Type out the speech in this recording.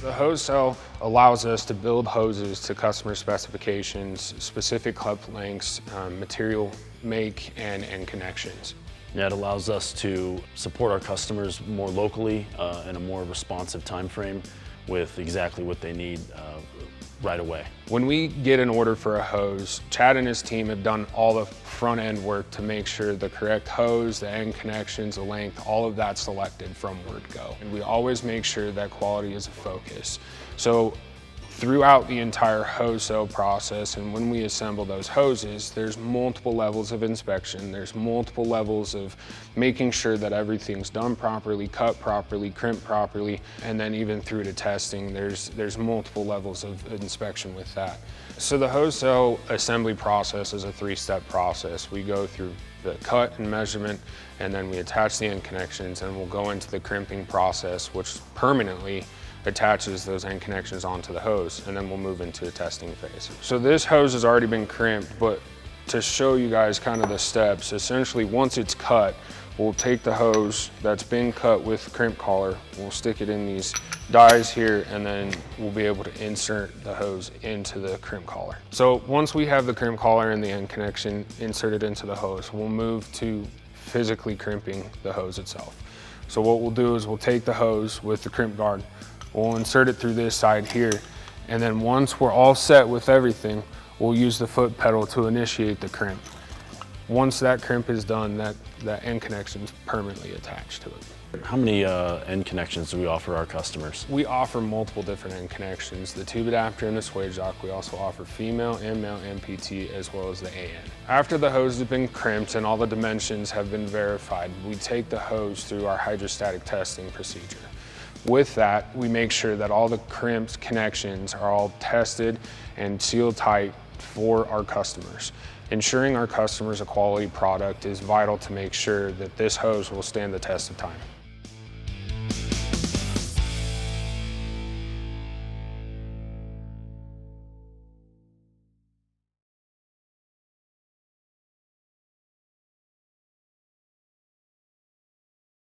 The hose cell allows us to build hoses to customer specifications, specific clip lengths, material make, and connections. Yeah, it allows us to support our customers more locally in a more responsive time frame with exactly what they need right away. When we get an order for a hose, Chad and his team have done all the front end work to make sure the correct hose, the end connections, the length, all of that's selected from word go. And we always make sure that quality is a focus. So throughout the entire hose sale process, and when we assemble those hoses, there's multiple levels of inspection. There's multiple levels of making sure that everything's done properly, cut properly, crimped properly, and then even through to testing, there's multiple levels of inspection with that. So the hose sale assembly process is a 3-step process. We go through the cut and measurement, and then we attach the end connections, and we'll go into the crimping process, which permanently attaches those end connections onto the hose, and then we'll move into a testing phase. So this hose has already been crimped, but to show you guys kind of the steps, essentially once it's cut, we'll take the hose that's been cut with crimp collar, we'll stick it in these dies here, and then we'll be able to insert the hose into the crimp collar. So once we have the crimp collar and the end connection inserted into the hose, we'll move to physically crimping the hose itself. So what we'll do is we'll take the hose with the crimp guard, we'll insert it through this side here, and then once we're all set with everything, we'll use the foot pedal to initiate the crimp. Once that crimp is done, that end connection is permanently attached to it. How many end connections do we offer our customers? We offer multiple different end connections. The tube adapter and the Swagelok. We also offer female and male MPT as well as the AN. After the hose has been crimped and all the dimensions have been verified, we take the hose through our hydrostatic testing procedure. With that, we make sure that all the crimped connections are all tested and sealed tight for our customers. Ensuring our customers a quality product is vital to make sure that this hose will stand the test of time.